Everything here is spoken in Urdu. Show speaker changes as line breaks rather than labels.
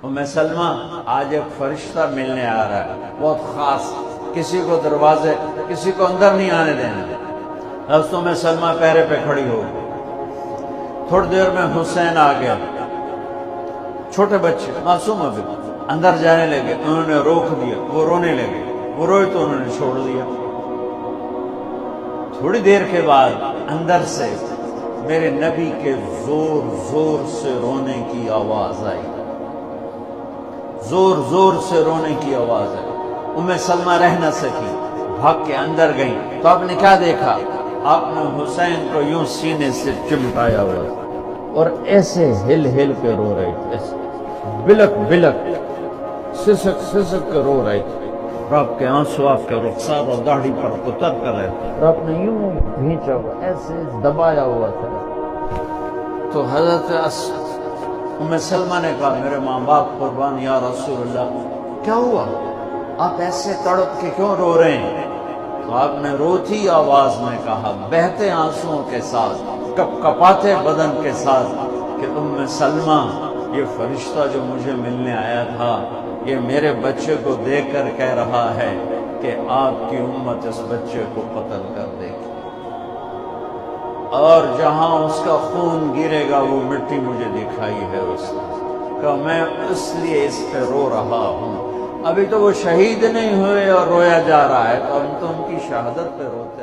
سلمہ آج ایک فرشتہ ملنے آ رہا ہے، بہت خاص، کسی کو دروازے، کسی کو اندر نہیں آنے دینا۔ حضرت سلمہ پیرے پہ کھڑی ہو گئی۔ تھوڑی دیر میں حسین آ گیا، چھوٹے بچے معصوم ابھی اندر جانے لگے، انہوں نے روک دیا، وہ رونے لگے، وہ روئے تو انہوں نے چھوڑ دیا۔ تھوڑی دیر کے بعد اندر سے میرے نبی کے زور زور سے رونے کی آواز آئی، زور زور سے رونے کی آواز آئی۔ سلمہ رہ نہ سکی، بھاگ کے اندر گئی تو آپ نے کیا دیکھا؟ آپ نے حسین کو یوں سینے سے چمٹایا ہوا اور ایسے ہل ہل کے رو رہے تھے، ایسے بلک بلک سسک سسک کے رو رہے تھے، اور آپ کے آنسو آپ کے رخسار اور داڑھی پر اتر کر رہے تھے، اور آپ نے یوں کھینچا ہوا، ایسے دبایا ہوا تھا۔ تو حضرت سلمہ نے کہا، میرے ماں باپ قربان یا رسول اللہ، کیا ہوا؟ آپ ایسے تڑپ کے کیوں رو رہے ہیں؟ تو آپ نے روتی آواز میں کہا، بہتے آنسوؤں کے ساتھ، کپ کپاتے بدن کے ساتھ، کہ سلمہ، یہ فرشتہ جو مجھے ملنے آیا تھا، یہ میرے بچے کو دیکھ کر کہہ رہا ہے کہ آپ کی امت اس بچے کو قتل کر دے گی، اور جہاں اس کا خون گرے گا وہ مٹی مجھے دکھائی ہے اس نے، کہ میں اس لیے اس پہ رو رہا ہوں۔ ابھی تو وہ شہید نہیں ہوئے اور رویا جا رہا ہے، تو ہم تو ان کی شہادت پہ روتے ہیں۔